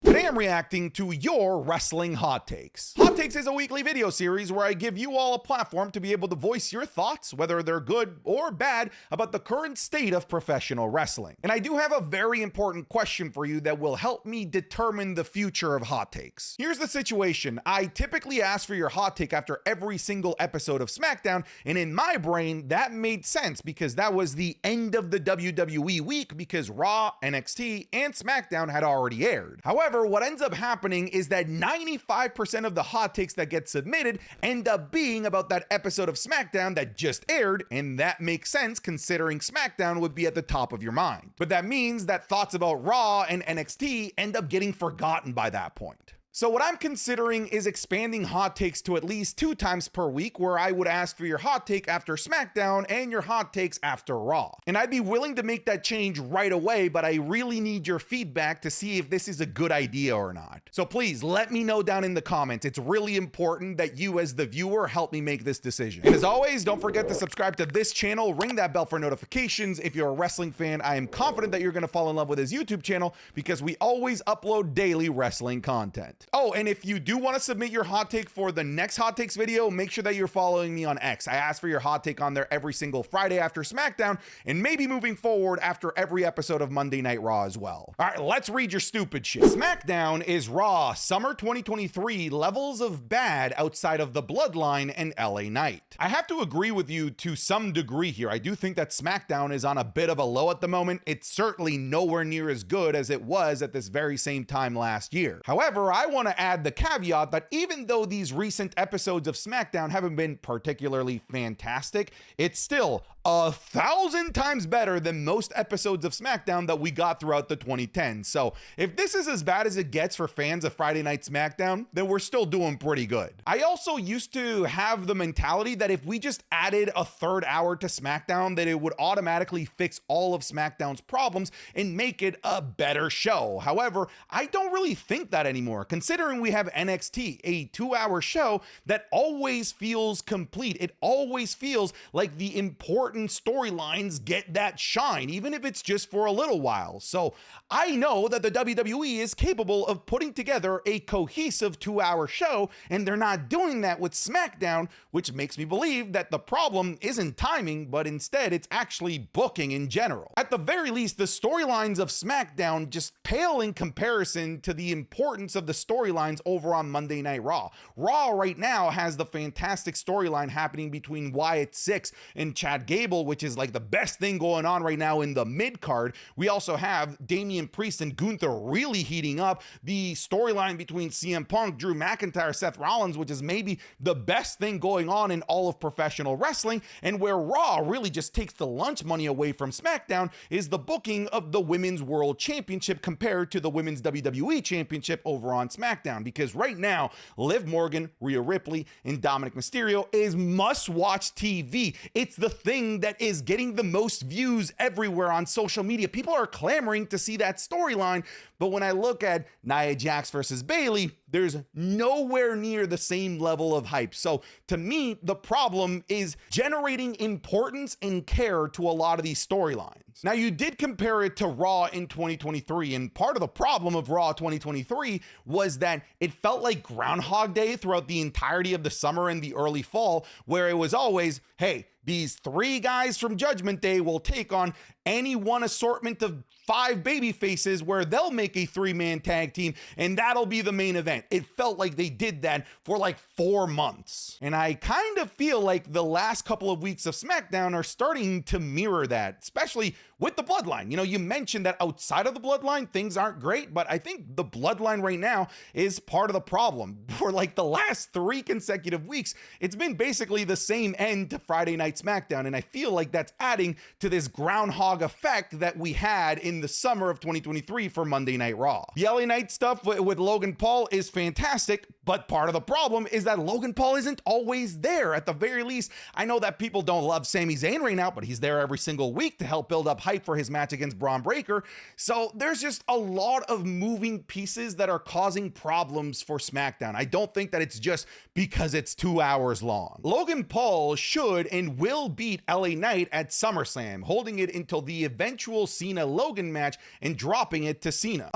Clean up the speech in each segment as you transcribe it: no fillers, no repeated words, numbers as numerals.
Today I'm reacting to your wrestling hot takes. Hot Takes is a weekly video series where I give you all a platform to be able to voice your thoughts, whether they're good or bad, about the current state of professional wrestling. And I do have a very important question for you that will help me determine the future of hot takes. Here's the situation. I typically ask for your hot take after every single episode of SmackDown, and in my brain, that made sense because that was the end of the WWE week because Raw, NXT, and SmackDown had already aired. However, what ends up happening is that 95% of the hot takes that get submitted end up being about that episode of SmackDown that just aired, and that makes sense considering SmackDown would be at the top of your mind. But that means that thoughts about Raw and NXT end up getting forgotten by that point. So what I'm considering is expanding hot takes to at least 2 times per week, where I would ask for your hot take after SmackDown and your hot takes after Raw. And I'd be willing to make that change right away, but I really need your feedback to see if this is a good idea or not. So please let me know down in the comments. It's really important that you as the viewer help me make this decision. And as always, don't forget to subscribe to this channel, ring that bell for notifications. If you're a wrestling fan, I am confident that you're going to fall in love with his YouTube channel because we always upload daily wrestling content. Oh, and if you do want to submit your hot take for the next hot takes video, make sure that you're following me on X. I ask for your hot take on there every single Friday after SmackDown, and maybe moving forward after every episode of Monday Night Raw as well. All right, let's read your stupid shit. SmackDown is Raw Summer 2023 levels of bad outside of the Bloodline and LA Knight. I have to agree with you to some degree here. I do think that SmackDown is on a bit of a low at the moment. It's certainly nowhere near as good as it was at this very same time last year. However, I want to add the caveat that even though these recent episodes of SmackDown haven't been particularly fantastic, it's still 1,000 times better than most episodes of SmackDown that we got throughout the 2010s. So if this is as bad as it gets for fans of Friday Night SmackDown, then we're still doing pretty good. I also used to have the mentality that if we just added a 3rd hour to SmackDown, that it would automatically fix all of SmackDown's problems and make it a better show. However, I don't really think that anymore, considering we have NXT, a 2-hour show that always feels complete. It always feels like the important storylines get that shine, even if it's just for a little while. So I know that the WWE is capable of putting together a cohesive 2-hour show, and they're not doing that with SmackDown, which makes me believe that the problem isn't timing, but instead it's actually booking in general. At the very least, the storylines of SmackDown just pale in comparison to the importance of the storylines over on Monday Night Raw. Raw right now has the fantastic storyline happening between Wyatt Sicks and Chad Gable, which is like the best thing going on right now in the mid card. We also have Damian Priest and Gunther really heating up. The storyline between CM Punk, Drew McIntyre, Seth Rollins, which is maybe the best thing going on in all of professional wrestling. And where Raw really just takes the lunch money away from SmackDown is the booking of the Women's World Championship compared to the Women's WWE Championship over on SmackDown. Because right now, Liv Morgan, Rhea Ripley, and Dominic Mysterio is must-watch TV. It's the thing that is getting the most views everywhere on social media. People are clamoring to see that storyline, but when I look at Nia Jax versus Bayley, there's nowhere near the same level of hype. So to me, the problem is generating importance and care to a lot of these storylines. Now, you did compare it to Raw in 2023, and part of the problem of Raw 2023 was that it felt like Groundhog Day throughout the entirety of the summer and the early fall, where it was always, hey, these 3 guys from Judgment Day will take on any one assortment of 5 baby faces where they'll make a 3-man tag team, and that'll be the main event. It felt like they did that for like 4 months. And I kind of feel like the last couple of weeks of SmackDown are starting to mirror that, especially with the Bloodline. You know, you mentioned that outside of the Bloodline, things aren't great, but I think the Bloodline right now is part of the problem. For like the last 3 consecutive weeks, it's been basically the same end to Friday Night SmackDown, and I feel like that's adding to this groundhog effect that we had in the summer of 2023 for Monday Night Raw. The LA Knight stuff with Logan Paul is fantastic, But part of the problem is that Logan Paul isn't always there. At the very least, I know that people don't love Sami Zayn right now, but he's there every single week to help build up hype for his match against Braun Breaker. So there's just a lot of moving pieces that are causing problems for SmackDown. I don't think that it's just because it's 2 hours long. Logan Paul should and will beat LA Knight at SummerSlam, holding it until the eventual Cena-Logan match and dropping it to Cena.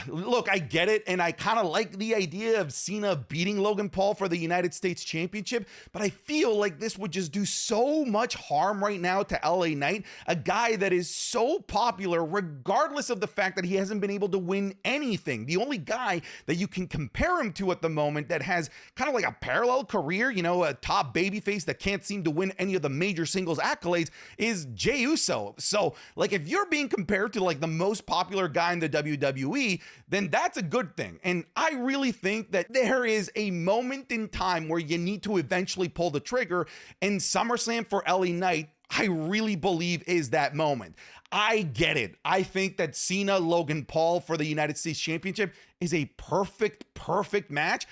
Look, I get it, and I kind of like the idea of Cena beating Logan Paul for the United States Championship, but I feel like this would just do so much harm right now to LA Knight, a guy that is so popular regardless of the fact that he hasn't been able to win anything. The only guy that you can compare him to at the moment that has kind of like a parallel career, you know, a top babyface that can't seem to win any of the major singles accolades, is Jey Uso. So like, if you're being compared to like the most popular guy in the WWE, then that's a good thing. And I really think that there is a moment in time where you need to eventually pull the trigger, and SummerSlam for LA Knight, I really believe, is that moment. I get it. I think that Cena Logan Paul for the United States Championship is a perfect match.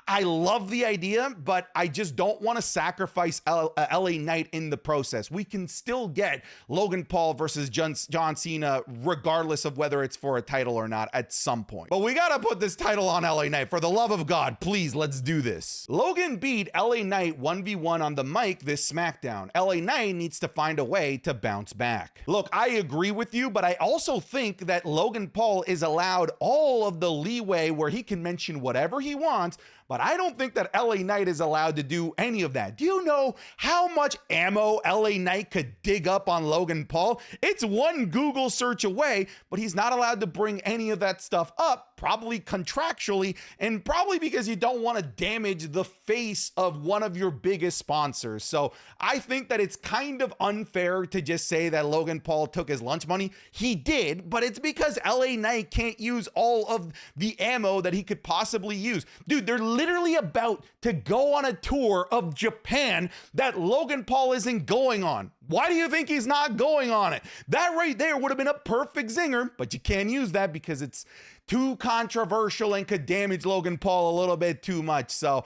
I love the idea, but I just don't want to sacrifice LA Knight in the process. We can still get Logan Paul versus John Cena, regardless of whether it's for a title or not at some point. But we got to put this title on LA Knight. For the love of God, please, let's do this. Logan beat LA Knight 1v1 on the mic this SmackDown. LA Knight needs to find a way to bounce back. Look, I agree with you, but I also think that Logan Paul is allowed all of the leeway where he can mention whatever he wants, but I don't think that LA Knight is allowed to do any of that. Do you know how much ammo LA Knight could dig up on Logan Paul? It's one Google search away, but he's not allowed to bring any of that stuff up, probably contractually, and probably because you don't want to damage the face of one of your biggest sponsors. So I think that it's kind of unfair to just say that Logan Paul took his lunch money. He did, but it's because LA Knight can't use all of the ammo that he could possibly use. Dude, they're literally about to go on a tour of Japan that Logan Paul isn't going on. Why do you think he's not going on it? That right there would have been a perfect zinger, but you can't use that because it's too controversial and could damage Logan Paul a little bit too much. So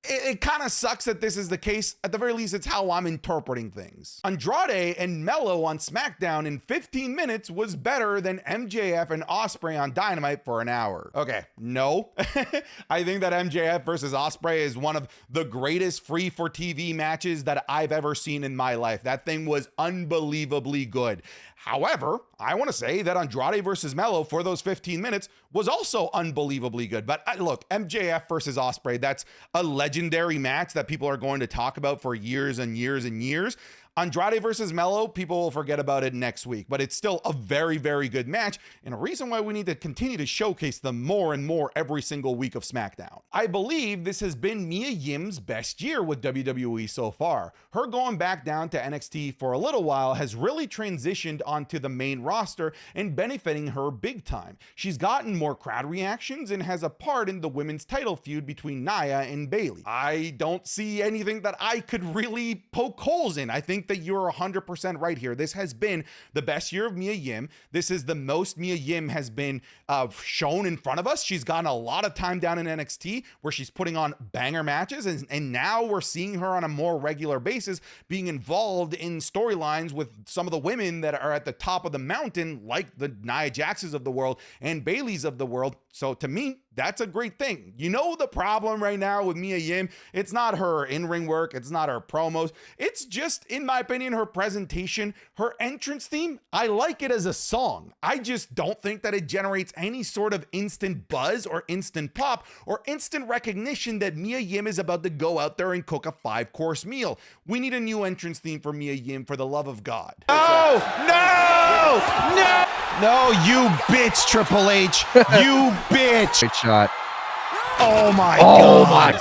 it kind of sucks that this is the case. At the very least, it's how I'm interpreting things. Andrade and Melo on SmackDown in 15 minutes was better than MJF and Ospreay on Dynamite for an hour. Okay, no. I think that MJF versus Ospreay is one of the greatest free for TV matches that I've ever seen in my life. That thing was unbelievably good. However, I want to say that Andrade versus Melo for those 15 minutes was also unbelievably good. But look, MJF versus Ospreay, that's a legendary match that people are going to talk about for years and years and years. Andrade versus Melo, people will forget about it next week, but it's still a very, very good match, and a reason why we need to continue to showcase them more and more every single week of SmackDown. I believe this has been Mia Yim's best year with WWE so far. Her going back down to NXT for a little while has really transitioned onto the main roster and benefiting her big time. She's gotten more crowd reactions and has a part in the women's title feud between Nia and Bayley. I don't see anything that I could really poke holes in. I think that you're 100% right here. This has been the best year of Mia Yim. This is the most Mia Yim has been shown in front of us. She's gotten a lot of time down in NXT where she's putting on banger matches, and now we're seeing her on a more regular basis being involved in storylines with some of the women that are at the top of the mountain, like the Nia Jaxes of the world and Baileys of the world. So to me, that's a great thing. You know, the problem right now with Mia Yim, it's not her in-ring work, it's not her promos, it's just, in my opinion, her presentation. Her entrance theme, I like it as a song. I just don't think that it generates any sort of instant buzz or instant pop or instant recognition that Mia Yim is about to go out there and cook a 5-course meal. We need a new entrance theme for Mia Yim, for the love of God. No! No! No! No, you bitch, Triple H. You bitch. Great shot. Oh my God. Oh my.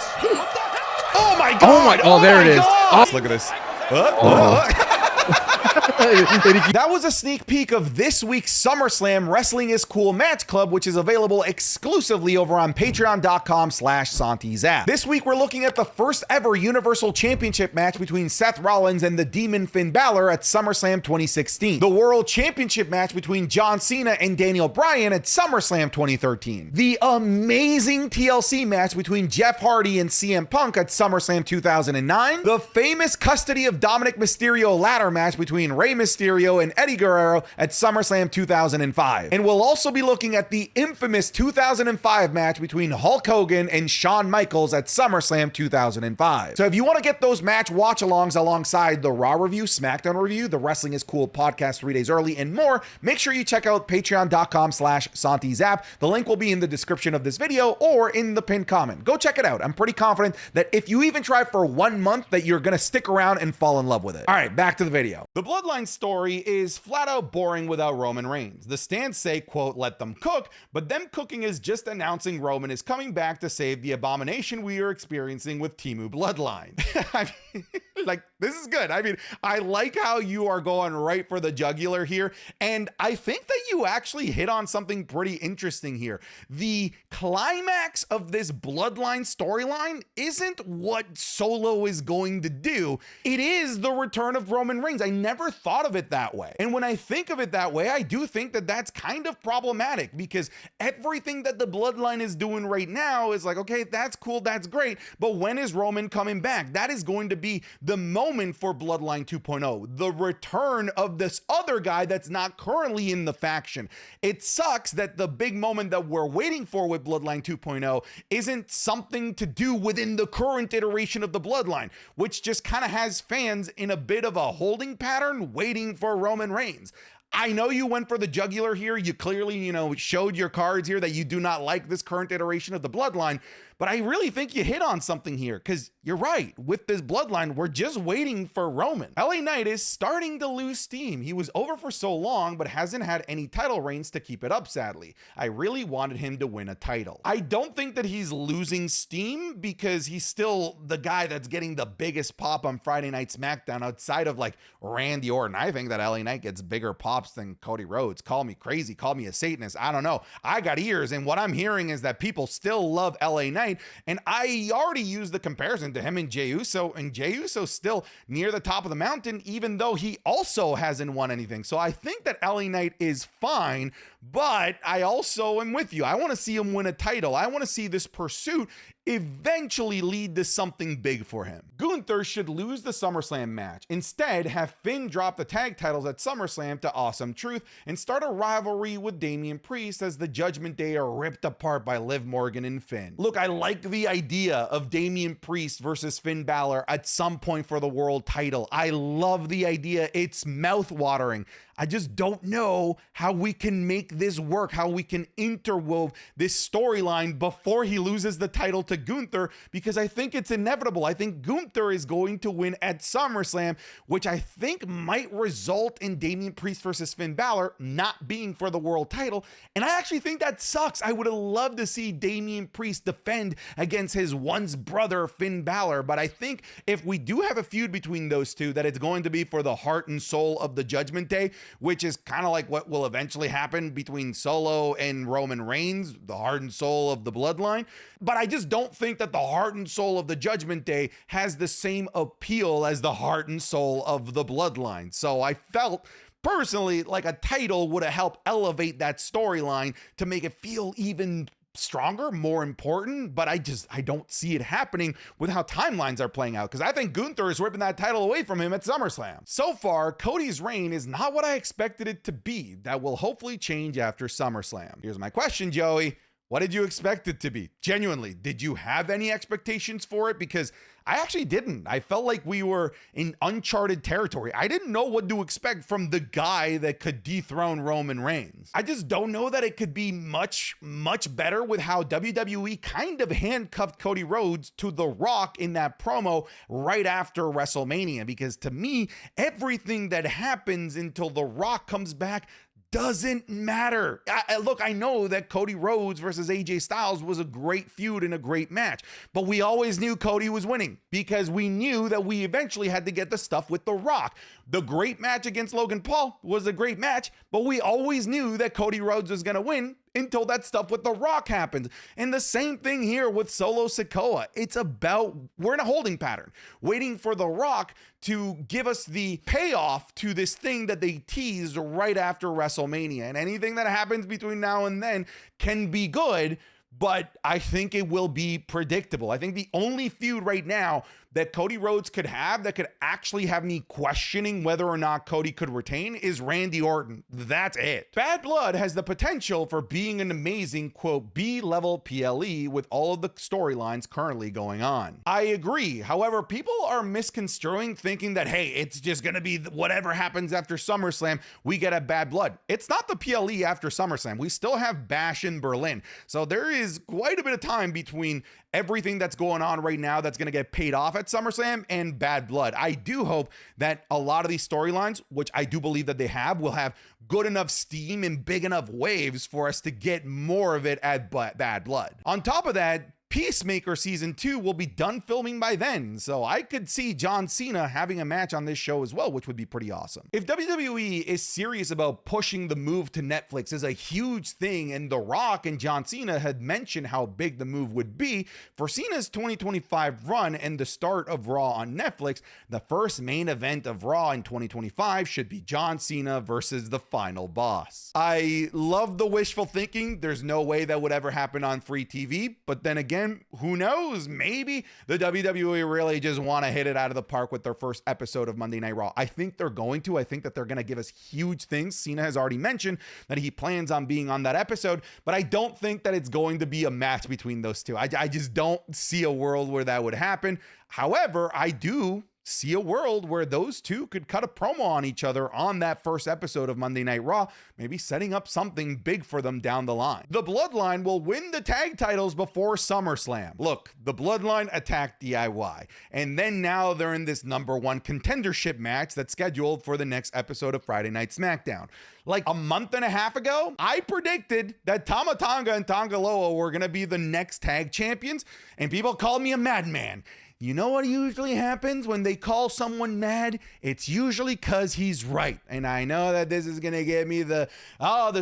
Oh my God. Oh my. Oh, there it is. Oh. Look at this. That was a sneak peek of this week's SummerSlam Wrestling is Cool Match Club, which is available exclusively over on patreon.com/SantiZap. This week, we're looking at the first ever Universal Championship match between Seth Rollins and the Demon Finn Balor at SummerSlam 2016. The World Championship match between John Cena and Daniel Bryan at SummerSlam 2013. The amazing TLC match between Jeff Hardy and CM Punk at SummerSlam 2009. The famous custody of Dominic Mysterio ladder match between Rey Mysterio and Eddie Guerrero at SummerSlam 2005. And we'll also be looking at the infamous 2005 match between Hulk Hogan and Shawn Michaels at SummerSlam 2005. So if you want to get those match watch-alongs alongside the Raw review, SmackDown review, the Wrestling is Cool podcast 3 days early, and more, make sure you check out patreon.com/SantiZap. The link will be in the description of this video or in the pinned comment. Go check it out. I'm pretty confident that if you even try for 1 month, that you're going to stick around and fall in love with it. All right, back to the video. The Bloodline story is flat out boring without Roman Reigns. The stands say, quote, let them cook, but them cooking is just announcing Roman is coming back to save the abomination we are experiencing with Temu Bloodline. I mean, like, this is good. I mean, I like how you are going right for the jugular here, and I think that you actually hit on something pretty interesting here. The climax of this Bloodline storyline isn't what Solo is going to do. It is the return of Roman Reigns. I never thought of it that way. And when I think of it that way, I do think that that's kind of problematic, because everything that the Bloodline is doing right now is like, okay, that's cool, that's great, but when is Roman coming back? That is going to be the moment for Bloodline 2.0, the return of this other guy that's not currently in the faction. It sucks that the big moment that we're waiting for with Bloodline 2.0 isn't something to do within the current iteration of the Bloodline, which just kind of has fans in a bit of a holding pattern waiting for Roman Reigns. I know you went for the jugular here. You clearly, showed your cards here that you do not like this current iteration of the Bloodline, but I really think you hit on something here, because you're right. With this Bloodline, we're just waiting for Roman. LA Knight is starting to lose steam. He was over for so long, but hasn't had any title reigns to keep it up, sadly. I really wanted him to win a title. I don't think that he's losing steam, because he's still the guy that's getting the biggest pop on Friday Night SmackDown outside of like Randy Orton. I think that LA Knight gets bigger pops than Cody Rhodes. Call me crazy, call me a Satanist, I don't know. I got ears, and what I'm hearing is that people still love LA Knight. And I already used the comparison to him and Jey Uso, and Jey Uso's still near the top of the mountain, even though he also hasn't won anything. So I think that LA Knight is fine, but I also am with you. I want to see him win a title. I want to see this pursuit eventually lead to something big for him. Gunther should lose the SummerSlam match. Instead, have Finn drop the tag titles at SummerSlam to Awesome Truth and start a rivalry with Damian Priest as the Judgment Day are ripped apart by Liv Morgan and Finn. Look, I like the idea of Damian Priest versus Finn Balor at some point for the world title. I love the idea. It's mouth-watering. I just don't know how we can make this work, how we can interwove this storyline before he loses the title to Gunther, because I think it's inevitable. I think Gunther is going to win at SummerSlam, which I think might result in Damian Priest versus Finn Balor not being for the world title. And I actually think that sucks. I would have loved to see Damian Priest defend against his once brother Finn Balor, but I think if we do have a feud between those two, that it's going to be for the heart and soul of the Judgment Day, which is kind of like what will eventually happen between Solo and Roman Reigns, the heart and soul of the Bloodline. But I just don't think that the heart and soul of the Judgment Day has the same appeal as the heart and soul of the Bloodline. So I felt personally like a title would have helped elevate that storyline to make it feel even stronger, more important, but I don't see it happening with how timelines are playing out, because I think Gunther is ripping that title away from him at SummerSlam. So far, Cody's reign is not what I expected it to be. That will hopefully change after SummerSlam. Here's my question, Joey. What did you expect it to be? Genuinely, did you have any expectations for it? Because I actually didn't. I felt like we were in uncharted territory. I didn't know what to expect from the guy that could dethrone Roman Reigns. I just don't know that it could be much better with how WWE kind of handcuffed Cody Rhodes to The Rock in that promo right after WrestleMania. Because to me, everything that happens until The Rock comes back doesn't matter. Look, I know that Cody Rhodes versus AJ Styles was a great feud and a great match, but we always knew Cody was winning because we knew that we eventually had to get the stuff with The Rock. The great match against Logan Paul was a great match, but we always knew that Cody Rhodes was going to win until that stuff with The Rock happens. And the same thing here with Solo Sikoa. It's about, we're in a holding pattern, waiting for The Rock to give us the payoff to this thing that they teased right after WrestleMania. And anything that happens between now and then can be good, but I think it will be predictable. I think the only feud right now that Cody Rhodes could have that could actually have me questioning whether or not Cody could retain is Randy Orton. That's it. Bad Blood has the potential for being an amazing, quote, B-level PLE with all of the storylines currently going on. I agree. However, people are misconstruing, thinking that, hey, it's just going to be whatever happens after SummerSlam, we get a Bad Blood. It's not the PLE after SummerSlam. We still have Bash in Berlin. So there is quite a bit of time between everything that's going on right now that's going to get paid off at SummerSlam and Bad Blood. I do hope that a lot of these storylines, which I do believe that they have, will have good enough steam and big enough waves for us to get more of it at Bad Blood. On top of that, Peacemaker Season 2 will be done filming by then, so I could see John Cena having a match on this show as well, which would be pretty awesome. If WWE is serious about pushing the move to Netflix is a huge thing, and The Rock and John Cena had mentioned how big the move would be, for Cena's 2025 run and the start of Raw on Netflix, the first main event of Raw in 2025 should be John Cena versus the Final Boss. I love the wishful thinking. There's no way that would ever happen on free TV, but then again, who knows? Maybe the WWE really just want to hit it out of the park with their first episode of Monday Night Raw. I think they're going to. I think that they're going to give us huge things. Cena has already mentioned that he plans on being on that episode, but I don't think that it's going to be a match between those two. I just don't see a world where that would happen. However, I do see a world where those two could cut a promo on each other on that first episode of Monday Night Raw, maybe setting up something big for them down the line. The Bloodline will win the tag titles before SummerSlam. Look, the Bloodline attacked DIY, and then now they're in this #1 contendership match that's scheduled for the next episode of Friday Night SmackDown. Like a month and a half ago, I predicted that Tama Tonga and Tonga Loa were going to be the next tag champions, and people called me a madman. You know what usually happens when they call someone mad? It's usually because he's right. And I know that this is going to give me the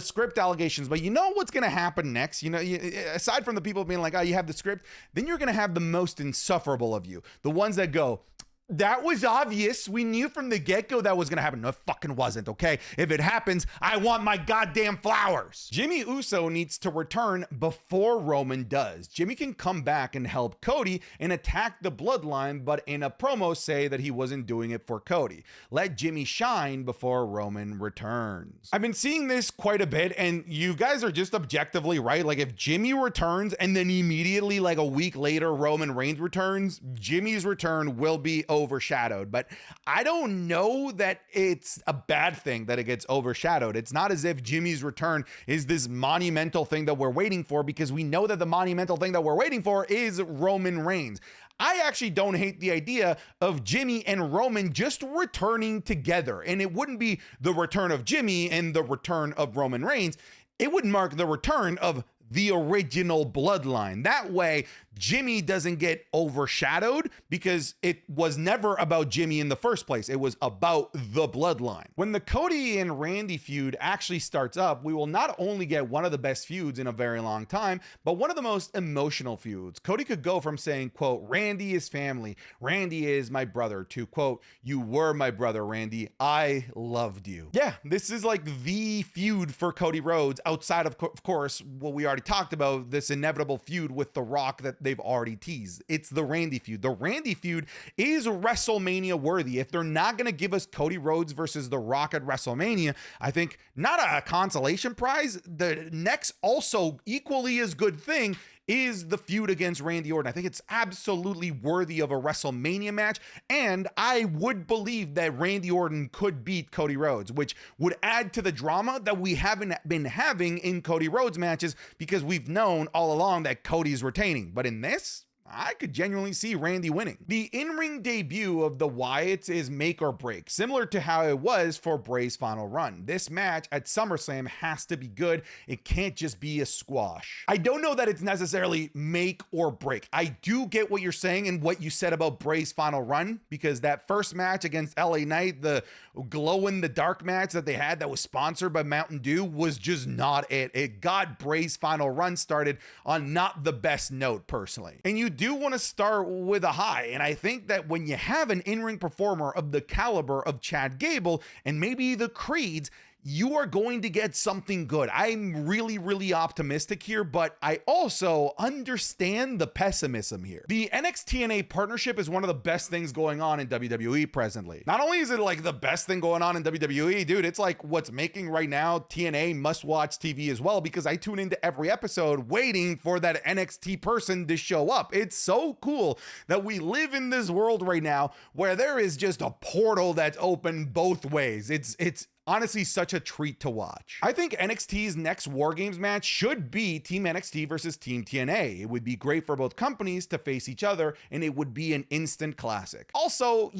script allegations, but you know what's going to happen next? You know, aside from the people being like, oh, you have the script, then you're going to have the most insufferable of you. The ones that go, that was obvious. We knew from the get-go that was going to happen. No, it fucking wasn't, okay? If it happens, I want my goddamn flowers. Jimmy Uso needs to return before Roman does. Jimmy can come back and help Cody and attack the Bloodline, but in a promo say that he wasn't doing it for Cody. Let Jimmy shine before Roman returns. I've been seeing this quite a bit, and you guys are just objectively right. Like, if Jimmy returns and then immediately, like a week later, Roman Reigns returns, Jimmy's return will be overshadowed. But I don't know that it's a bad thing that it gets overshadowed. It's not as if Jimmy's return is this monumental thing that we're waiting for, because we know that the monumental thing that we're waiting for is Roman Reigns. I actually don't hate the idea of Jimmy and Roman just returning together, and it wouldn't be the return of Jimmy and the return of Roman Reigns. It would mark the return of the original Bloodline. That way, Jimmy doesn't get overshadowed, because it was never about Jimmy in the first place. It was about the Bloodline. When the Cody and Randy feud actually starts up, we will not only get one of the best feuds in a very long time, but one of the most emotional feuds. Cody could go from saying, quote, Randy is family, Randy is my brother, to, quote, you were my brother, Randy, I loved you. Yeah, this is like the feud for Cody Rhodes, outside of course, what we already talked about, this inevitable feud with The Rock that they've already teased. It's the Randy feud. The Randy feud is WrestleMania worthy. If they're not going to give us Cody Rhodes versus The Rock at WrestleMania, I think not a consolation prize. The next also equally as good thing is the feud against Randy Orton. I think it's absolutely worthy of a WrestleMania match, and I would believe that Randy Orton could beat Cody Rhodes, which would add to the drama that we haven't been having in Cody Rhodes matches, because we've known all along that Cody's retaining. But in this, I could genuinely see Randy winning. The in-ring debut of the Wyatts is make or break, similar to how it was for Bray's final run. This match at SummerSlam has to be good. It can't just be a squash. I don't know that it's necessarily make or break. I do get what you're saying and what you said about Bray's final run, because that first match against LA Knight, the glow-in-the-dark match that they had that was sponsored by Mountain Dew, was just not it. It got Bray's final run started on not the best note, personally. And you do want to start with a high, and I think that when you have an in-ring performer of the caliber of Chad Gable and maybe the Creeds, you are going to get something good. I'm really optimistic here, but I also understand the pessimism here. The NXT TNA partnership is one of the best things going on in WWE presently. Not only is it like the best thing going on in WWE, dude, it's like what's making right now TNA must-watch TV as well, because I tune into every episode waiting for that NXT person to show up. It's so cool that we live in this world right now where there is just a portal that's open both ways. It's honestly such a treat to watch. I think NXT's next War Games match should be Team NXT versus Team TNA. It would be great for both companies to face each other, and it would be an instant classic. Also,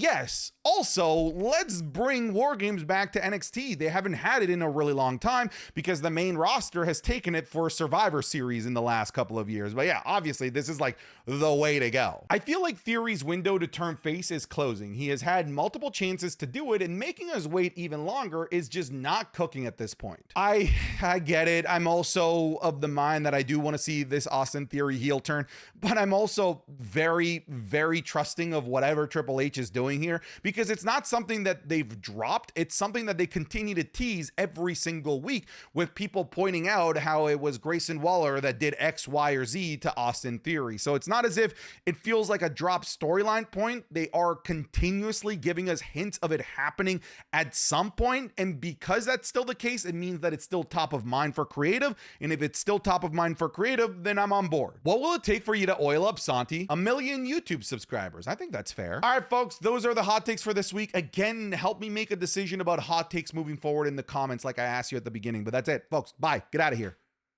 let's bring War Games back to NXT. They haven't had it in a really long time because the main roster has taken it for Survivor Series in the last couple of years. But yeah, obviously this is like the way to go. I feel like Theory's window to turn face is closing. He has had multiple chances to do it, and making us wait even longer is just not cooking at this point. I get it. I'm also of the mind that I do want to see this Austin Theory heel turn, but I'm also very trusting of whatever Triple H is doing here, because it's not something that they've dropped. It's something that they continue to tease every single week, with people pointing out how it was Grayson Waller that did X, Y, or Z to Austin Theory. So it's not as if it feels like a drop storyline point. They are continuously giving us hints of it happening at some point, and because that's still the case, it means that it's still top of mind for creative. And if it's still top of mind for creative, then I'm on board. What will it take for you to oil up Santi? 1 million YouTube subscribers. I think that's fair. All right, folks, those are the hot takes for this week. Again, help me make a decision about hot takes moving forward in the comments like I asked you at the beginning. But that's it, folks. Bye. Get out of here.